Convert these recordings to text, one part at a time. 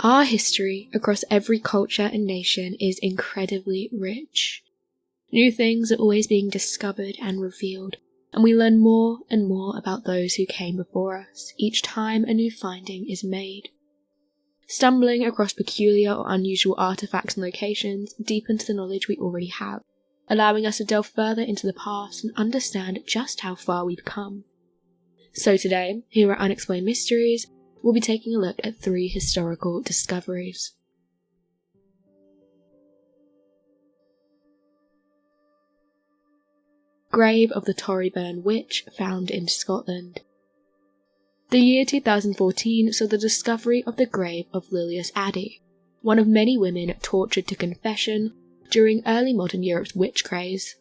Our history across every culture and nation is incredibly rich. New things are always being discovered and revealed, and we learn more and more about those who came before us each time a new finding is made. Stumbling across peculiar or unusual artifacts and locations deepens the knowledge we already have, allowing us to delve further into the past and understand just how far we've come. So today, here at Unexplained Mysteries, we'll be taking a look at 3 historical discoveries. Grave of the Tory witch found in Scotland. The year 2014 saw the discovery of the grave of Lilias Addy, one of many women tortured to confession during early modern Europe's witch craze.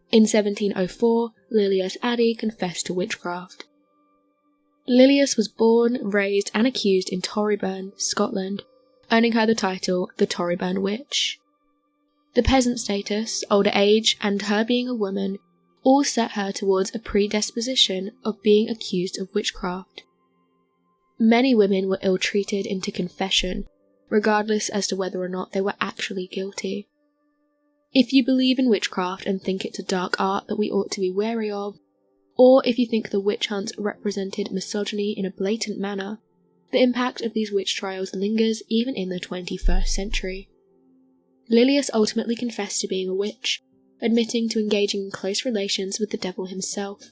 In 1704, Lilias Addy confessed to witchcraft. Lilias was born, raised and accused in Toryburn, Scotland, earning her the title the Toryburn Witch. The peasant status, older age, and her being a woman all set her towards a predisposition of being accused of witchcraft. Many women were ill-treated into confession, regardless as to whether or not they were actually guilty. If you believe in witchcraft and think it's a dark art that we ought to be wary of, or if you think the witch hunts represented misogyny in a blatant manner, the impact of these witch trials lingers even in the 21st century. Lilias ultimately confessed to being a witch, admitting to engaging in close relations with the devil himself.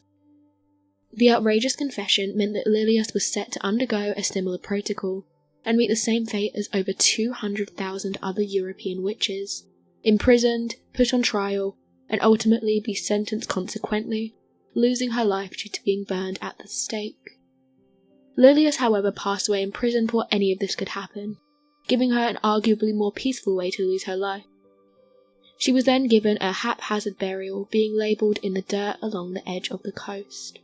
The outrageous confession meant that Lilias was set to undergo a similar protocol and meet the same fate as over 200,000 other European witches, imprisoned, put on trial, and ultimately be sentenced consequently, losing her life due to being burned at the stake. Lilias, however, passed away in prison before any of this could happen, giving her an arguably more peaceful way to lose her life. She was then given a haphazard burial, being labelled in the dirt along the edge of the coast.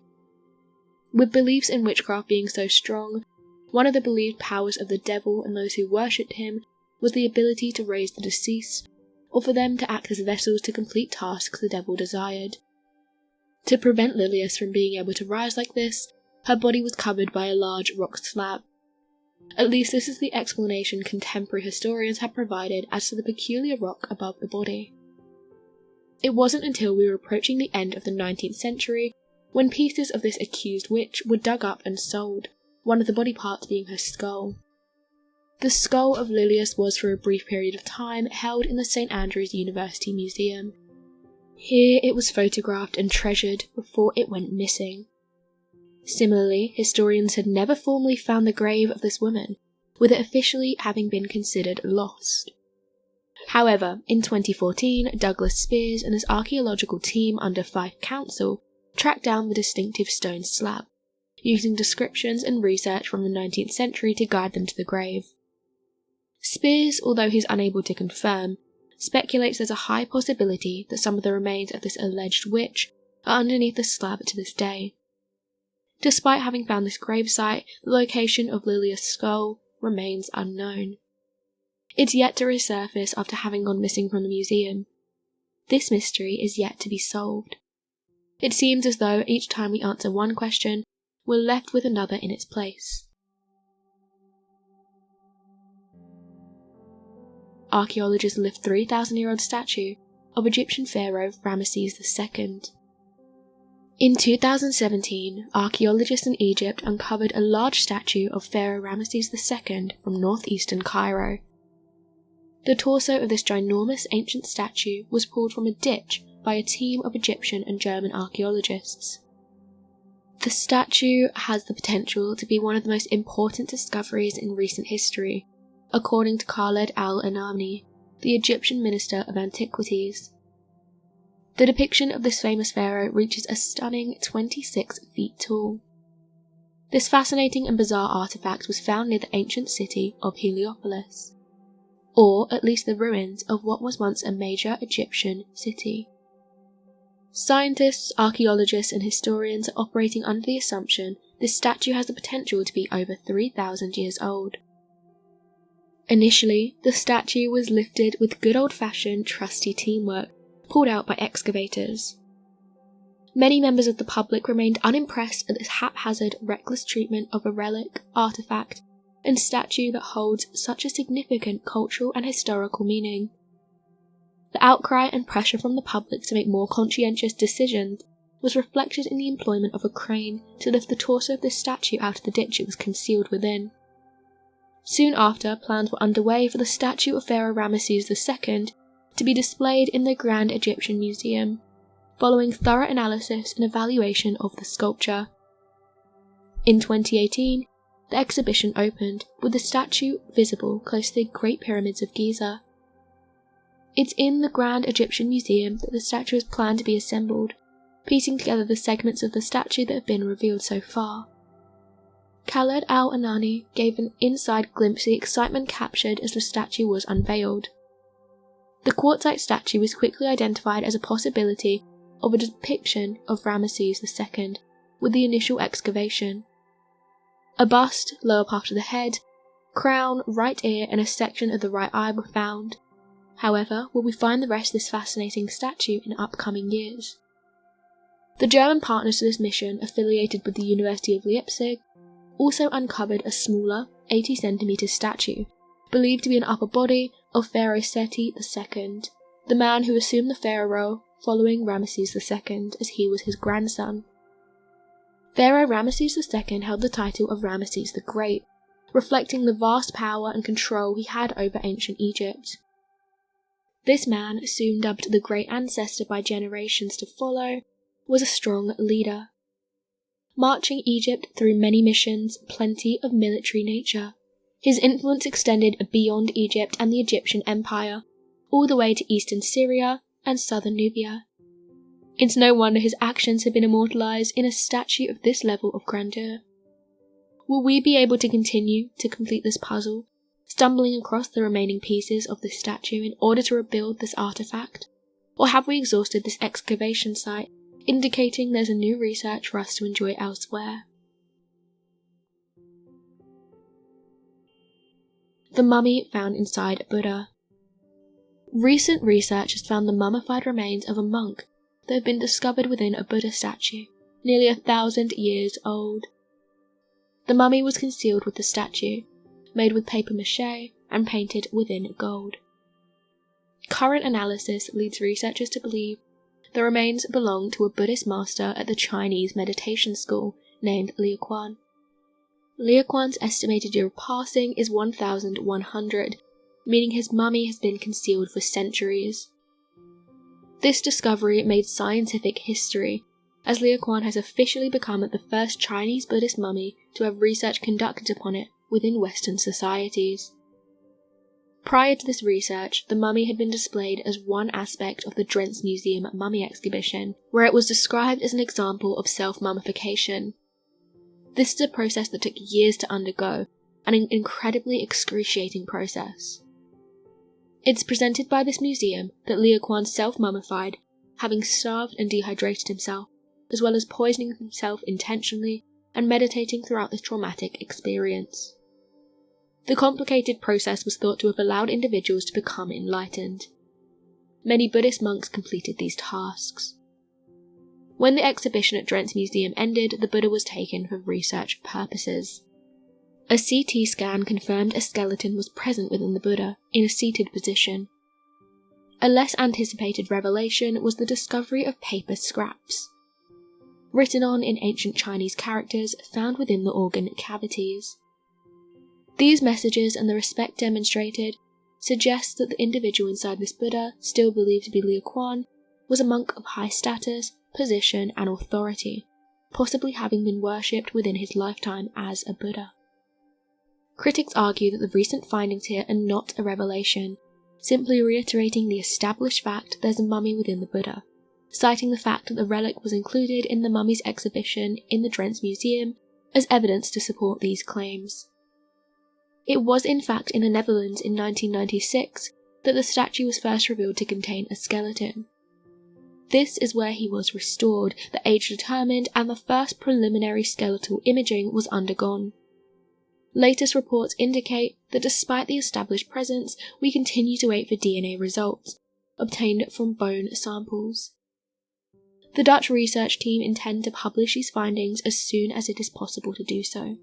With beliefs in witchcraft being so strong, one of the believed powers of the devil and those who worshipped him was the ability to raise the deceased, or for them to act as vessels to complete tasks the devil desired. To prevent Lilias from being able to rise like this, her body was covered by a large rock slab. At least this is the explanation contemporary historians have provided as to the peculiar rock above the body. It wasn't until we were approaching the end of the 19th century when pieces of this accused witch were dug up and sold, one of the body parts being her skull. The skull of Lilias was for a brief period of time held in the St Andrews University Museum. Here it was photographed and treasured before it went missing. Similarly, historians had never formally found the grave of this woman, with it officially having been considered lost. However, in 2014, Douglas Spears and his archaeological team under Fife Council tracked down the distinctive stone slab, using descriptions and research from the 19th century to guide them to the grave. Spears, although he's unable to confirm, speculates there's a high possibility that some of the remains of this alleged witch are underneath the slab to this day. Despite having found this gravesite, the location of Lilias' skull remains unknown. It's yet to resurface after having gone missing from the museum. This mystery is yet to be solved. It seems as though each time we answer one question, we're left with another in its place. Archeologists lift 3,000-year-old statue of Egyptian Pharaoh Ramses II. In 2017, archaeologists in Egypt uncovered a large statue of Pharaoh Ramses II from northeastern Cairo. The torso of this ginormous ancient statue was pulled from a ditch by a team of Egyptian and German archaeologists. The statue has the potential to be one of the most important discoveries in recent history, according to Khaled al-Anami, the Egyptian Minister of Antiquities. The depiction of this famous pharaoh reaches a stunning 26 feet tall. This fascinating and bizarre artifact was found near the ancient city of Heliopolis, or at least the ruins of what was once a major Egyptian city. Scientists, archaeologists and historians are operating under the assumption this statue has the potential to be over 3,000 years old. Initially, the statue was lifted with good old-fashioned trusty teamwork, pulled out by excavators. Many members of the public remained unimpressed at this haphazard, reckless treatment of a relic, artifact, and statue that holds such a significant cultural and historical meaning. The outcry and pressure from the public to make more conscientious decisions was reflected in the employment of a crane to lift the torso of this statue out of the ditch it was concealed within. Soon after, plans were underway for the statue of Pharaoh Ramses II to be displayed in the Grand Egyptian Museum, following thorough analysis and evaluation of the sculpture. In 2018, the exhibition opened, with the statue visible close to the Great Pyramids of Giza. It's in the Grand Egyptian Museum that the statue is planned to be assembled, piecing together the segments of the statue that have been revealed so far. Khaled Al-Anani gave an inside glimpse of the excitement captured as the statue was unveiled. The quartzite statue was quickly identified as a possibility of a depiction of Ramses II with the initial excavation. A bust, lower part of the head, crown, right ear and a section of the right eye were found. However, will we find the rest of this fascinating statue in upcoming years? The German partners to this mission, affiliated with the University of Leipzig, also uncovered a smaller, 80cm statue, believed to be an upper body of Pharaoh Seti II, the man who assumed the pharaoh role following Ramses II as he was his grandson. Pharaoh Ramses II held the title of Ramses the Great, reflecting the vast power and control he had over ancient Egypt. This man, soon dubbed the Great Ancestor by generations to follow, was a strong leader, marching Egypt through many missions, plenty of military nature. His influence extended beyond Egypt and the Egyptian Empire, all the way to eastern Syria and southern Nubia. It's no wonder his actions have been immortalized in a statue of this level of grandeur. Will we be able to continue to complete this puzzle, stumbling across the remaining pieces of this statue in order to rebuild this artifact? Or have we exhausted this excavation site, indicating there's a new research for us to enjoy elsewhere? The mummy found inside a Buddha. Recent research has found the mummified remains of a monk that have been discovered within a Buddha statue, nearly 1,000 years old. The mummy was concealed with the statue, made with papier-mâché and painted within gold. Current analysis leads researchers to believe the remains belong to a Buddhist master at the Chinese meditation school named Liaquan. Liaquan's estimated year of passing is 1,100, meaning his mummy has been concealed for centuries. This discovery made scientific history, as Liaquan has officially become the first Chinese Buddhist mummy to have research conducted upon it within Western societies. Prior to this research, the mummy had been displayed as one aspect of the Drenz Museum mummy exhibition, where it was described as an example of self-mummification. This is a process that took years to undergo, and an incredibly excruciating process. It's presented by this museum that Liaquan self-mummified, having starved and dehydrated himself, as well as poisoning himself intentionally and meditating throughout this traumatic experience. The complicated process was thought to have allowed individuals to become enlightened. Many Buddhist monks completed these tasks. When the exhibition at Drenz Museum ended, the Buddha was taken for research purposes. A CT scan confirmed a skeleton was present within the Buddha, in a seated position. A less anticipated revelation was the discovery of paper scraps, written on in ancient Chinese characters found within the organ cavities. These messages and the respect demonstrated suggest that the individual inside this Buddha, still believed to be Liaquan, was a monk of high status, position and authority, possibly having been worshipped within his lifetime as a Buddha. Critics argue that the recent findings here are not a revelation, simply reiterating the established fact there's a mummy within the Buddha, citing the fact that the relic was included in the mummy's exhibition in the Drenz Museum as evidence to support these claims. It was in fact in the Netherlands in 1996 that the statue was first revealed to contain a skeleton. This is where he was restored, the age determined, and the first preliminary skeletal imaging was undergone. Latest reports indicate that despite the established presence, we continue to wait for DNA results, obtained from bone samples. The Dutch research team intend to publish these findings as soon as it is possible to do so.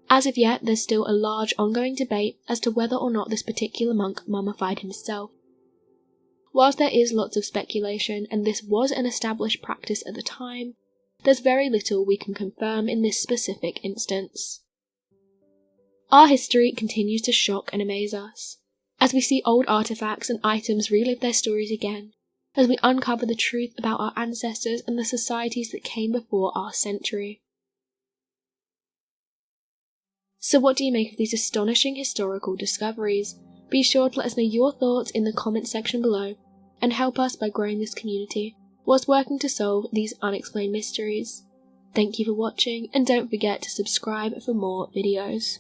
As of yet, there's still a large ongoing debate as to whether or not this particular monk mummified himself. Whilst there is lots of speculation, and this was an established practice at the time, there's very little we can confirm in this specific instance. Our history continues to shock and amaze us, as we see old artifacts and items relive their stories again, as we uncover the truth about our ancestors and the societies that came before our century. So what do you make of these astonishing historical discoveries? Be sure to let us know your thoughts in the comments section below, and help us by growing this community whilst working to solve these unexplained mysteries. Thank you for watching, and don't forget to subscribe for more videos.